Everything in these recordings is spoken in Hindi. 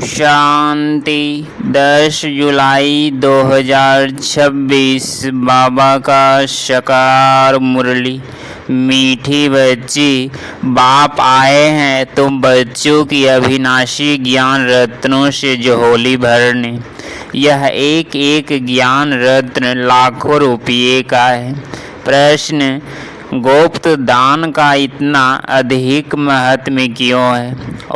शांति। 10 जुलाई 2026 बाबा का शकार मुरली। मीठी बच्ची, बाप आए हैं तुम बच्चों की अविनाशी ज्ञान रत्नों से झोली भरने। यह एक एक ज्ञान रत्न लाखों रुपये का है। प्रश्न, गुप्त दान का इतना अधिक महत्व क्यों है?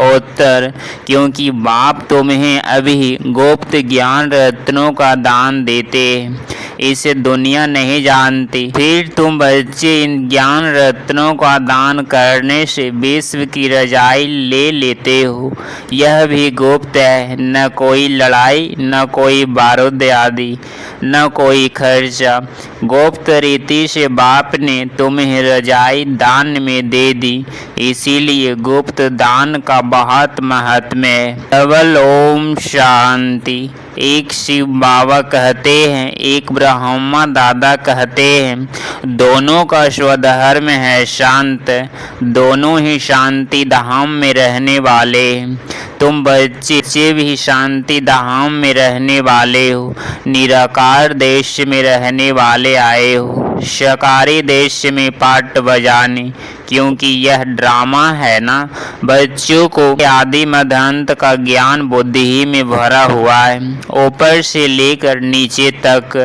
उत्तर, क्योंकि बाप तुम्हें अभी गुप्त ज्ञान रत्नों का दान देते हैं, इसे दुनिया नहीं जानती। फिर तुम बच्चे इन ज्ञान रत्नों का दान करने से विश्व की रजाई ले लेते हो। यह भी गुप्त है, न कोई लड़ाई, न कोई बारूद आदि, न कोई खर्चा। गुप्त रीति से बाप ने तुम्हें रजाई दान में दे दी, इसीलिए गुप्त दान का बहुत महत्व है। केवल ओम शांति। एक शिव बाबा कहते हैं, एक ब्रह्मा दादा कहते हैं, दोनों का स्वधर्म है शांत, दोनों ही शांति धाम में रहने वाले हैं। तुम बच्चे भी शांति धाम में रहने वाले हो, निराकार देश में रहने वाले आए हो, शकारी देश में पाट बजाने, क्योंकि यह ड्रामा है ना। बच्चों को आदि मध्यांत का ज्ञान बुद्धि ही में भरा हुआ है, ऊपर से लेकर नीचे तक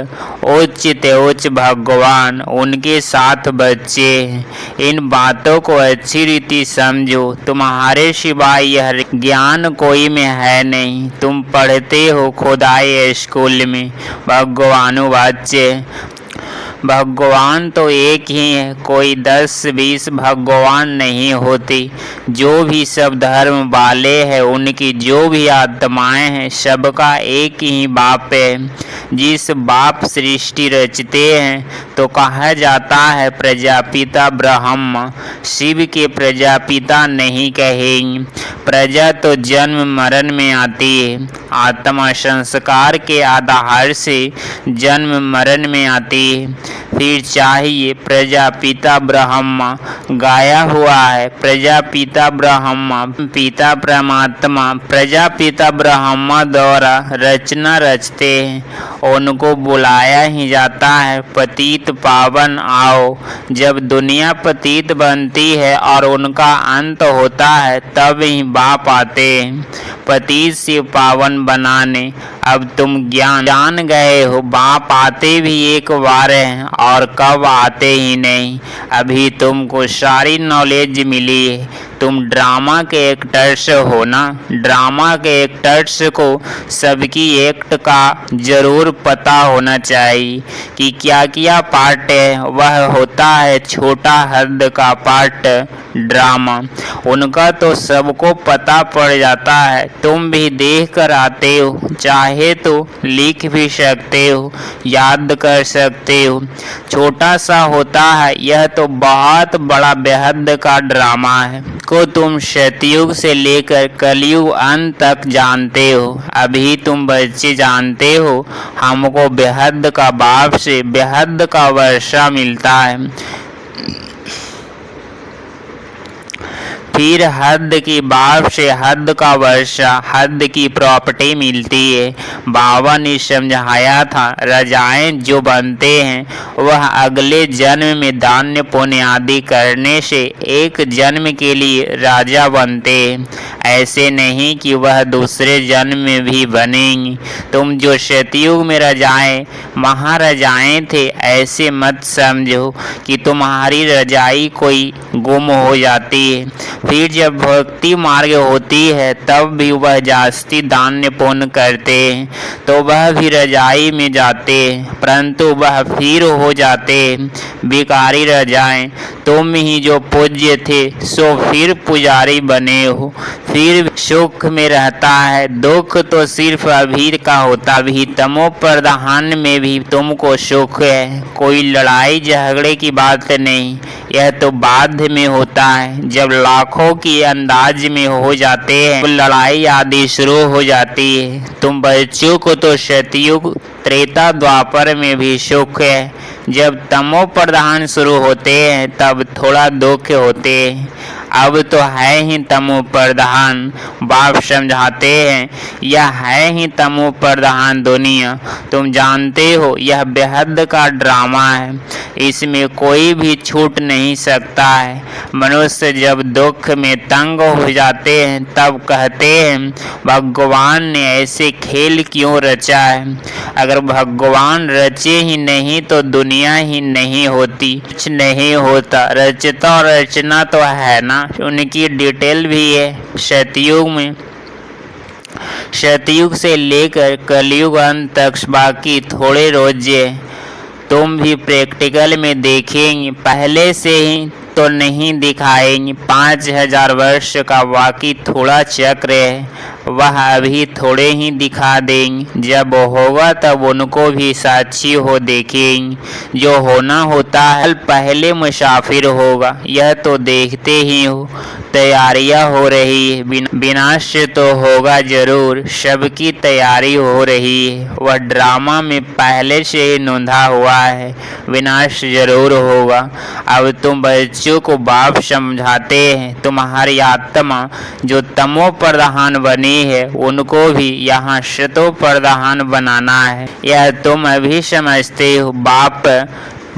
उच्च से उच्च भगवान, उनके साथ बच्चे हैं। इन बातों को अच्छी रीति समझो, तुम्हारे सिवाय यह ज्ञान कोई में है नहीं। तुम पढ़ते हो खुदाई स्कूल में, भगवानुवाच्य भगवान तो एक ही है, कोई 10-20 भगवान नहीं होते। जो भी सब धर्म वाले हैं, उनकी जो भी आत्माएं हैं, सबका एक ही बाप है। जिस बाप सृष्टि रचते हैं तो कहा जाता है प्रजापिता ब्रह्म। शिव के प्रजापिता नहीं कहेंगे, प्रजा तो जन्म मरण में आती है, आत्मा संस्कार के आधार से जन्म मरण में आती है। फिर चाहिए प्रजापिता ब्रह्मा, गाया हुआ है प्रजापिता ब्रह्मा, पिता परमात्मा प्रजापिता ब्रह्मा द्वारा रचना रचते हैं, उनको बुलाया ही जाता है पतित पावन आओ। जब दुनिया पतित बनती है और उनका अंत होता है, तब ही बाप आते हैं पतित से पावन बनाने। अब तुम जान गए हो, बाप आते भी एक बार हैं और कब आते ही नहीं। अभी तुमको सारी नॉलेज मिली है, तुम ड्रामा के एक्टर्स हो ना। ड्रामा के एक्टर्स को सबकी एक्ट का जरूर पता होना चाहिए कि क्या क्या पार्ट है। वह होता है छोटा हद का पार्ट ड्रामा, उनका तो सबको पता पड़ जाता है। तुम भी देख कर आते हो, चाहे तो लिख भी सकते हो, याद कर सकते हो। छोटा सा होता है, यह तो बहुत बड़ा बेहद का ड्रामा है को तुम सतयुग से लेकर कलयुग अंत तक जानते हो। अभी तुम बच्चे जानते हो, हमको बेहद का बाप से बेहद का वर्षा मिलता है। फिर हद की बाप से हद का वर्षा, हद की प्रॉपर्टी मिलती है। बाबा ने समझाया था, रजाएं जो बनते हैं वह अगले जन्म में दान पुण्य आदि करने से एक जन्म के लिए राजा बनते हैं, ऐसे नहीं कि वह दूसरे जन्म में भी बनेंगी। तुम जो सतयुग में रजाएं महारजाएं थे, ऐसे मत समझो कि तुम्हारी रजाई कोई गुम हो जाती है। फिर जब भक्ति मार्ग होती है, तब भी वह जास्ती दान पुण्य करते हैं, तो वह भी रजाई में जाते हैं, परंतु वह फिर हो जाते भिखारी रजाएं। तुम ही जो पूज्य थे, सो फिर पुजारी बने हो। फिर सुख में रहता है, दुख तो सिर्फ अभी का होता भी। तमो प्रधान में भी तुमको सुख है, कोई लड़ाई झगड़े की बात नहीं। यह तो बाध्य में होता है, जब लाखों की अंदाज में हो जाते हैं तो लड़ाई आदि शुरू हो जाती है। तुम बच्चों को तो सतयुग त्रेता द्वापर में भी सुख है, जब तमो प्रधान शुरू होते हैं तब थोड़ा दुख होते हैं। अब तो है ही तमो प्रधान। बाप समझाते हैं यह है ही तमो प्रधान दुनिया। तुम जानते हो यह बेहद का ड्रामा है, इसमें कोई भी छूट नहीं सकता है। मनुष्य जब दुख में तंग हो जाते हैं तब कहते हैं भगवान ने ऐसे खेल क्यों रचा है। अगर भगवान रचे ही नहीं तो दुनिया ही नहीं होती, कुछ नहीं होता। रचता और रचना तो है ना, उनकी डिटेल भी है। सतयुग से लेकर कलयुग अंत तक बाकी थोड़े रोजे तुम भी प्रैक्टिकल में देखेंगे, पहले से ही तो नहीं दिखाएंगे। 5000 वर्ष का बाकी थोड़ा चक्र है, वह अभी थोड़े ही दिखा देंगे। जब होगा तब उनको भी साक्षी हो देखेंगे। जो होना होता है पहले मुसाफिर होगा, यह तो देखते ही हो। तैयारियां हो रही है, विनाश तो होगा जरूर, सबकी तैयारी हो रही है। वह ड्रामा में पहले से ही नोंधा हुआ है, विनाश जरूर होगा। अब तुम बच्चों को बाप समझाते हैं तुम्हारी आत्मा जो तमो प्रधान बनी है उनको भी यहाँ शतो प्रधान बनाना है। यह तुम अभी समझते हो।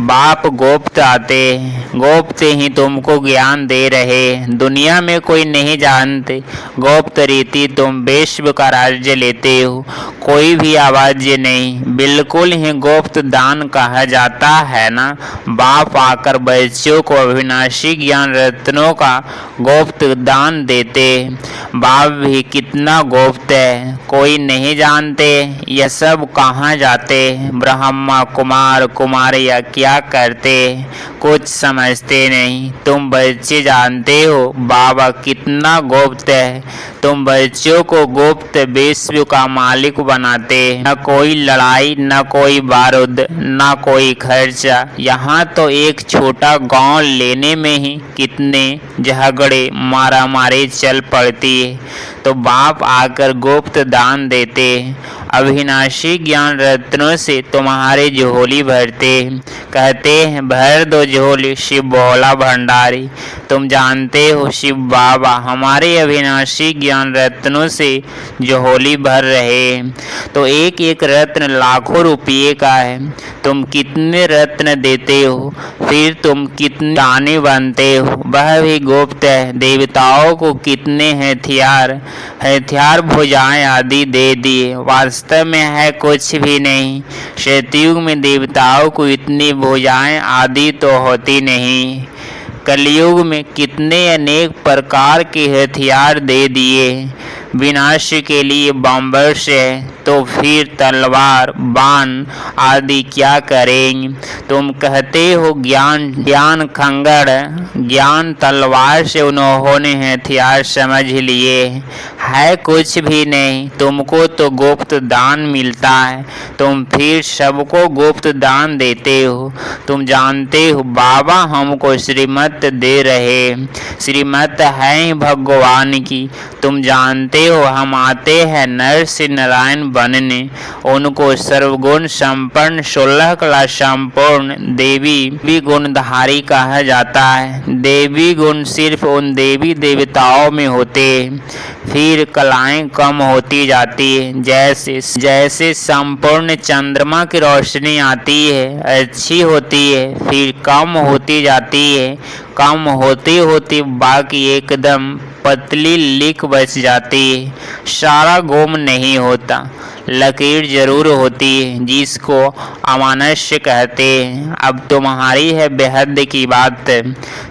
बाप गुप्त आते हैं, गुप्त ही तुमको ज्ञान दे रहे हैं। दुनिया में कोई नहीं जानते, गुप्त रीति तुम विश्व का राज्य लेते हो। कोई भी आवाज नहीं, बिल्कुल ही गुप्त दान कहा जाता है ना। बाप आकर बच्चों को अविनाशी ज्ञान रत्नों का गुप्त दान देते हैं। बाप भी कितना गुप्त है, कोई नहीं जानते। यह सब कहाँ जाते, ब्रह्मा कुमार कुमारियाँ क्या करते, कुछ समझते नहीं। तुम बच्चे जानते हो बाबा कितना गुप्त है। तुम बच्चों को गुप्त विश्व का मालिक बनाते। न कोई लड़ाई, न कोई बारूद, न कोई खर्चा। यहाँ तो एक छोटा गांव लेने में ही कितने झगड़े मारामारी चल पड़ती है। तो बाप आकर गुप्त दान देते, अविनाशी ज्ञान रत्नों से तुम्हारे झोली भरते। कहते हैं भर दो झोली शिव भोला भंडारी। तुम जानते हो शिव बाबा हमारे अविनाशी ज्ञान रत्नों से झोली भर रहे। तो एक एक रत्न लाखों रुपये का है। तुम कितने रत्न देते हो, फिर तुम कितने दानी बनते हो, वह भी गुप्त है। देवताओं को कितने हथियार भुजाएं आदि दे दिए, वास्तव में है कुछ भी नहीं। सतयुग में देवताओं को इतनी भुजाएं आदि तो होती नहीं। कलयुग में कितने अनेक प्रकार के हथियार दे दिए। विनाश के लिए बम्बर्स है, तो फिर तलवार बाण आदि क्या करेंगे। तुम कहते हो ज्ञान खंगड़, ज्ञान तलवार से उन्होंने हथियार समझ लिए, है कुछ भी नहीं। तुमको तो गुप्त दान मिलता है, तुम फिर सबको गुप्त दान देते हो। तुम जानते हो बाबा हमको श्रीमत दे रहे, श्रीमत है भगवान की। तुम जानते हो हम आते हैं नर से नारायण बनने। उनको सर्वगुण संपन्न 16 कला संपूर्ण देवी गुणधारी कहा जाता है। देवी गुण सिर्फ उन देवी देवताओं में होते, फिर कलाएं कम होती जाती है। जैसे संपूर्ण चंद्रमा की रोशनी आती है, अच्छी होती है, फिर कम होती जाती है। कम होती होती बाकी एकदम पतली लीक बच जाती है। सारा गुम नहीं होता, लकीर जरूर होती है, जिसको अमानुष्य कहते हैं। अब तुम्हारी है बेहद की बात।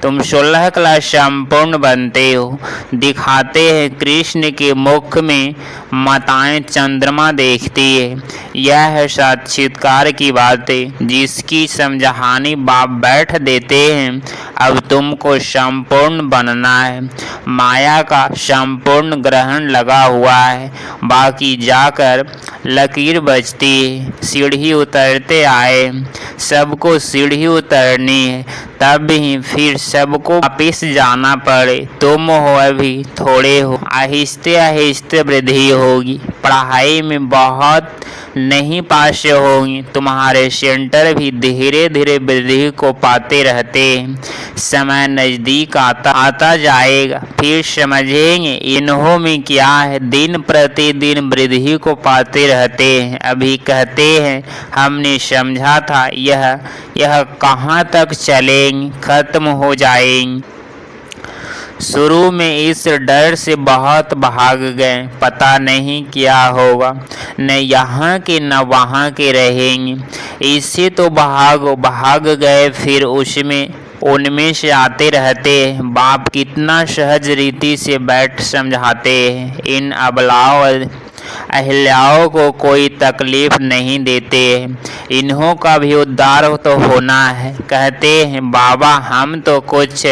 तुम 16 कला संपूर्ण बनते हो। दिखाते हैं कृष्ण के मुख में माताएं चंद्रमा देखती है। यह है साक्षात्कार की बातें, जिसकी समझानी बाप बैठ देते हैं। अब तुमको संपूर्ण बनना है। माया का संपूर्ण ग्रहण लगा हुआ है, बाकी जाकर लकीर बचती है। सीढ़ी उतरते आए, सबको सीढ़ी उतरनी है। तब ही फिर सबको वापिस जाना पड़े। तुम हो अभी थोड़े हो, आहिस्ते आहिस्ते वृद्धि होगी। पढ़ाई में बहुत नहीं पास होंगे। तुम्हारे सेंटर भी धीरे धीरे वृद्धि को पाते रहते हैं। समय नज़दीक आता जाएगा, फिर समझेंगे इन्हों में क्या है। दिन प्रतिदिन वृद्धि को पाते रहते हैं। अभी कहते हैं हमने समझा था यह कहाँ तक चलेंगे, खत्म हो जाएंगे। शुरू में इस डर से बहुत भाग गए, पता नहीं क्या होगा, न यहाँ के न वहाँ के रहेंगे। इससे तो भाग गए, फिर उनमें से आते रहते हैं। बाप कितना सहज रीति से बैठ समझाते हैं। इन अहिल्याओं को कोई तकलीफ नहीं देते हैं। इन्हों का भी उद्धार तो होना है। कहते हैं बाबा हम तो कुछ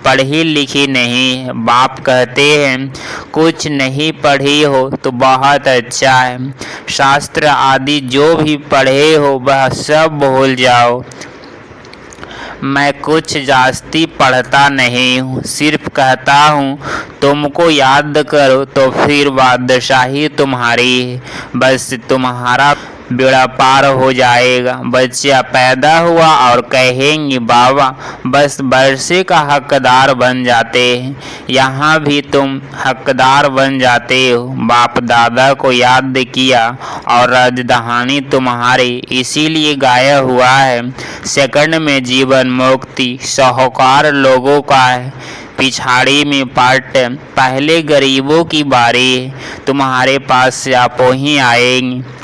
पढ़ी लिखी नहीं। बाप कहते हैं कुछ नहीं पढ़ी हो तो बहुत अच्छा है। शास्त्र आदि जो भी पढ़े हो वह सब भूल जाओ। मैं कुछ जास्ती पढ़ता नहीं हूँ, सिर्फ कहता हूँ तुमको याद करो तो फिर बादशाही तुम्हारी है। बस तुम्हारा बेड़ा पार हो जाएगा। बच्चा पैदा हुआ और कहेंगे बाबा बस वर्षे का हकदार बन जाते हैं। यहाँ भी तुम हकदार बन जाते हो। बाप दादा को याद किया और राजधानी तुम्हारी इसीलिए गाया हुआ है। सेकंड में जीवन मुक्ति साहूकार लोगों का है। पिछाड़ी में पार्ट पहले गरीबों की बारी है। तुम्हारे पास आपो ही आएंगे।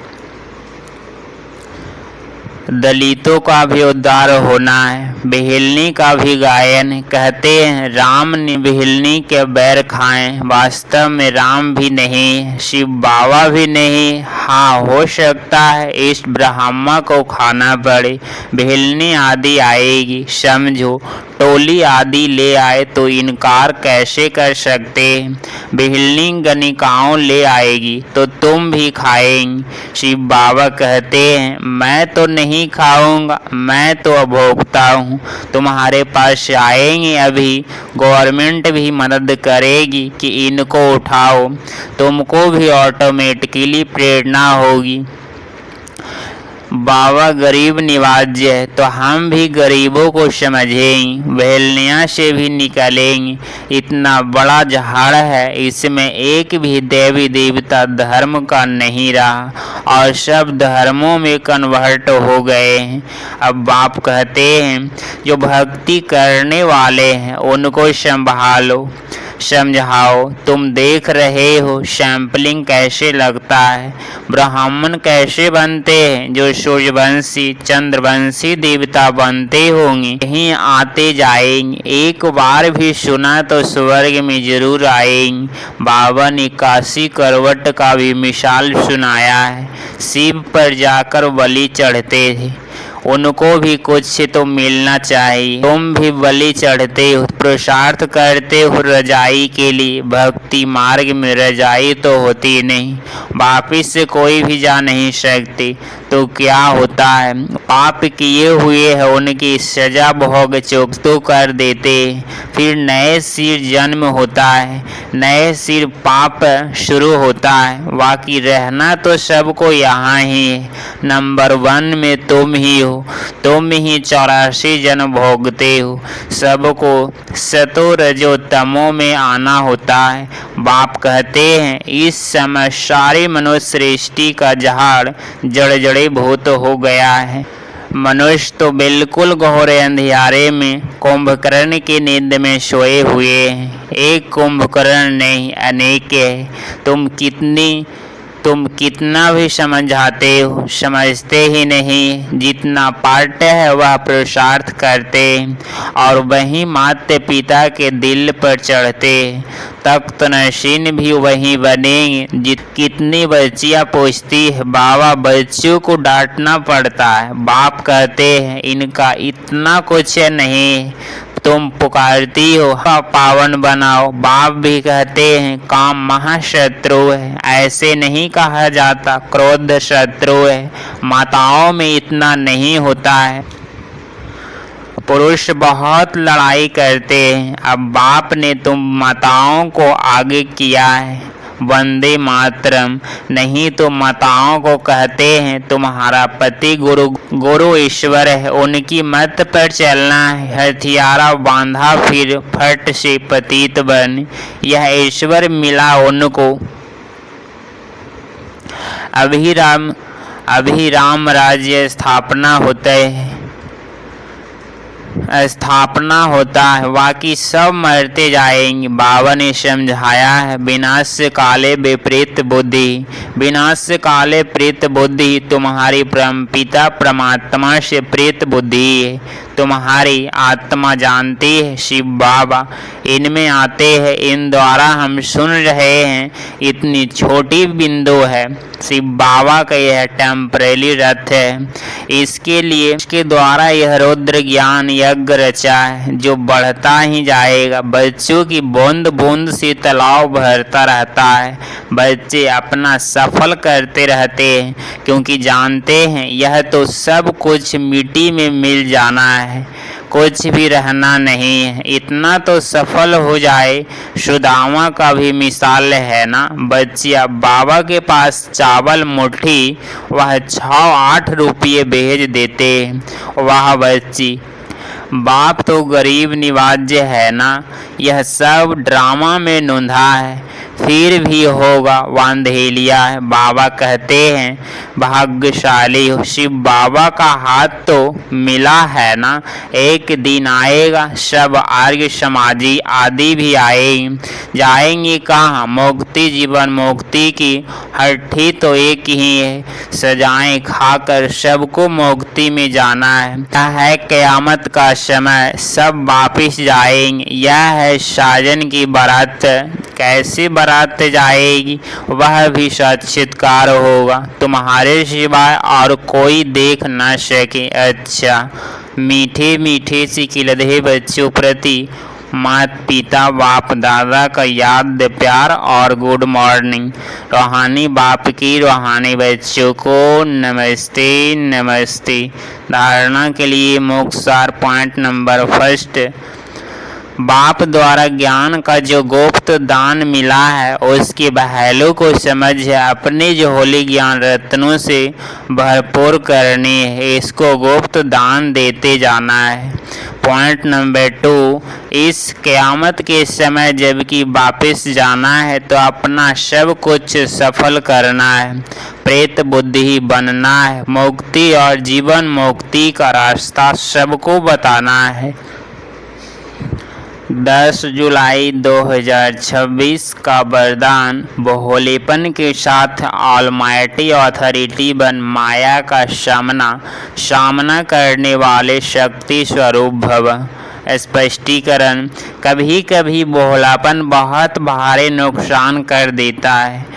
दलितों का भी उद्धार होना है। बिहिलनी का भी गायन। कहते हैं राम ने बिहिलनी के बैर खाए। वास्तव में राम भी नहीं, शिव बाबा भी नहीं। हाँ हो सकता है इस ब्राह्मण को खाना पड़े। बिहिलनी आदि आएगी, समझो टोली आदि ले आए तो इनकार कैसे कर सकते हैं। बिहिलनी गणिकाओं ले आएगी तो तुम भी खाएंगे। शिव बाबा कहते हैं मैं तो नहीं खाऊंगा, मैं तो अभोक्ता हूँ। तुम्हारे पास आएंगे अभी, गवर्नमेंट भी मदद करेगी कि इनको उठाओ। तुमको भी ऑटोमेटिकली प्रेरणा होगी। बाबा गरीब निवाज्य है तो हम भी गरीबों को समझेंगे, वेलनिया से भी निकलेंगे। इतना बड़ा झाड़ है, इसमें एक भी देवी देवता धर्म का नहीं रहा और सब धर्मों में कन्वर्ट हो गए हैं। अब बाप कहते हैं जो भक्ति करने वाले हैं उनको संभालो, समझाओ। तुम देख रहे हो सैंपलिंग कैसे लगता है। ब्राह्मण कैसे बनते हैं, जो सूर्यवंशी चंद्रवंशी देवता बनते होंगे यहीं आते जाएंगे। एक बार भी सुना तो स्वर्ग में जरूर आएंगे। बाबा ने काशी करवट का भी मिसाल सुनाया है। शिव पर जाकर बलि चढ़ते थे, उनको भी कुछ तो मिलना चाहिए। तुम भी बलि चढ़ते हो, पुरुषार्थ करते हो रजाई के लिए। भक्ति मार्ग में रजाई तो होती नहीं, वापिस से कोई भी जा नहीं सकती। तो क्या होता है, पाप किए हुए है उनकी सजा भोग चुकतो कर देते। फिर नए सिर जन्म होता है, नए सिर पाप शुरू होता है। बाकी रहना तो सबको यहाँ ही है। नंबर 1 में तुम ही हो, तुम ही 84 जन्म भोगते हो। सबको सतो रजो तमो में आना होता है। बाप कहते हैं इस समय सारे मनुष्य सृष्टि का झाड़ जड़ भूत हो गया है। मनुष्य तो बिल्कुल घोरे अंधियारे में कुंभकर्ण की नींद में सोए हुए हैं। एक कुंभकर्ण नहीं अनेक है। तुम कितना भी समझाते हो, समझते ही नहीं। जितना पाठ है वह पुरुषार्थ करते और वही माता पिता के दिल पर चढ़ते। तख्त नशीन भी वही बनेंगे। कितनी बच्चियाँ पूछती है बाबा बच्चों को डांटना पड़ता है। बाप कहते हैं इनका इतना कुछ नहीं, तुम पुकारती हो पावन बनाओ। बाप भी कहते हैं काम महाशत्रु है, ऐसे नहीं कहा जाता। क्रोध शत्रु है, माताओं में इतना नहीं होता है। पुरुष बहुत लड़ाई करते हैं, अब बाप ने तुम माताओं को आगे किया है। वंदे मातरम। नहीं तो माताओं को कहते हैं तुम्हारा पति गुरु ईश्वर है, उनकी मत पर चलना है। हथियारा बांधा फिर फट से पतित बन, यह ईश्वर मिला उनको। अभी राम राज्य स्थापना होता है, बाकी सब मरते जाएंगे। बाबा ने समझाया है, विनाश से काले विपरीत बुद्धि, विनाश से काले प्रीत बुद्धि तुम्हारी परमपिता परमात्मा से प्रीत बुद्धि है। तुम्हारी आत्मा जानती है शिव बाबा इनमें आते हैं, इन द्वारा हम सुन रहे हैं। इतनी छोटी बिंदु है, शिव बाबा का यह टेम्परेरी रथ है। इसके द्वारा यह रुद्र ज्ञान यज्ञ रचा है, जो बढ़ता ही जाएगा। बच्चों की बूंद बूंद से तालाब भरता रहता है। बच्चे अपना सफल करते रहते हैं, क्योंकि जानते हैं यह तो सब कुछ मिट्टी में मिल जाना है, कुछ भी रहना नहीं है। इतना तो सफल हो जाए। सुदामा का भी मिसाल है ना। बच्ची अब बाबा के पास चावल मुट्ठी वह 6-8 रुपये भेज देते हैं। वह बच्ची, बाप तो गरीब निवाज्य है ना। यह सब ड्रामा में नूंधा है, फिर भी होगा वांधेलिया है। बाबा कहते हैं भाग्यशाली हो, शिव बाबा का हाथ तो मिला है ना। एक दिन आएगा सब आर्य समाजी आदि भी आएंगे। जाएंगे कहाँ? मुक्ति जीवन मुक्ति की हट्टी तो एक ही है, सजाएं खाकर सबको मुक्ति में जाना है। यह है क़यामत का समय, सब वापिस जाएंगे। यह है साजन की बारात। कैसे बारात जाएगी? वह भी साक्षात्कार होगा, तुम्हारे सिवाय और कोई देख न सके। अच्छा, मीठे मीठे से खिलते बच्चों प्रति माता पिता बाप दादा का याद प्यार और गुड मॉर्निंग। रूहानी बाप की रूहानी बच्चों को नमस्ते नमस्ते। धारणा के लिए मुख्य सार पॉइंट नंबर 1, बाप द्वारा ज्ञान का जो गुप्त दान मिला है उसके पहलू को समझ अपने झोली ज्ञान रत्नों से भरपूर करनी है। इसको गुप्त दान देते जाना है। पॉइंट नंबर 2, इस क़यामत के समय जबकि वापस जाना है तो अपना सब कुछ सफल करना है, प्रेत बुद्धि बनना है, मुक्ति और जीवन मुक्ति का रास्ता सबको बताना है। 10 जुलाई 2026 का वरदान, भोलेपन के साथ ऑलमाइटी अथॉरिटी बन माया का सामना करने वाले शक्ति स्वरूप भव। स्पष्टीकरण, कभी कभी भोलापन बहुत भारी नुकसान कर देता है।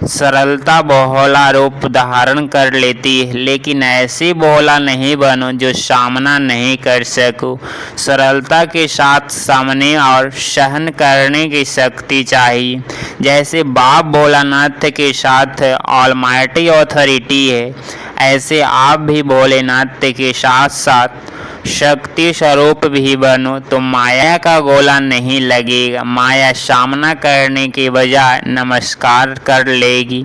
सरलता भोला रूप धारण कर लेती है, लेकिन ऐसे भोला नहीं बनो जो सामना नहीं कर सको। सरलता के साथ सामने और सहन करने की शक्ति चाहिए। जैसे बाप भोलानाथ के साथ ऑलमाइटी अथॉरिटी है, ऐसे आप भी भोलेनाथ के साथ साथ शक्ति स्वरूप भी बनो तो माया का गोला नहीं लगेगा। माया सामना करने के बजाय नमस्कार कर लेगी।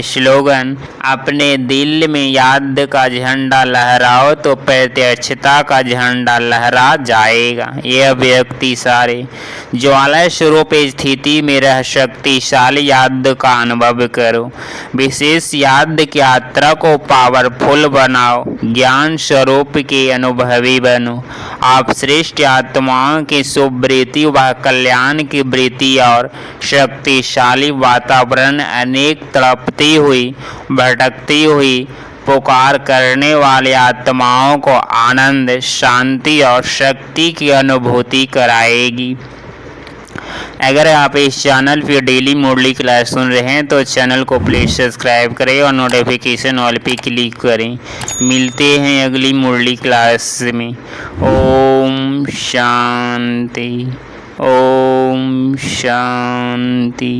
स्लोगन, अपने दिल में याद का झंडा लहराओ तो प्रत्यक्षता का झंडा लहरा जाएगा। यह व्यक्ति सारे ज्वाला स्वरूप स्थिति में रह शक्तिशाली याद का अनुभव करो। विशेष याद की यात्रा को पावरफुल बनाओ। ज्ञान स्वरूप के अनुभवी बनो। आप श्रेष्ठ आत्माओं की शुभ वृत्ति व कल्याण की वृत्ति और शक्तिशाली वातावरण अनेक तड़पती हुई भटकती हुई पुकार करने वाली आत्माओं को आनंद शांति और शक्ति की अनुभूति कराएगी। अगर आप इस चैनल पर डेली मुरली क्लास सुन रहे हैं तो चैनल को प्लीज़ सब्सक्राइब करें और नोटिफिकेशन ऑल पे क्लिक करें। मिलते हैं अगली मुरली क्लास में। ओम शांति, ओम शांति।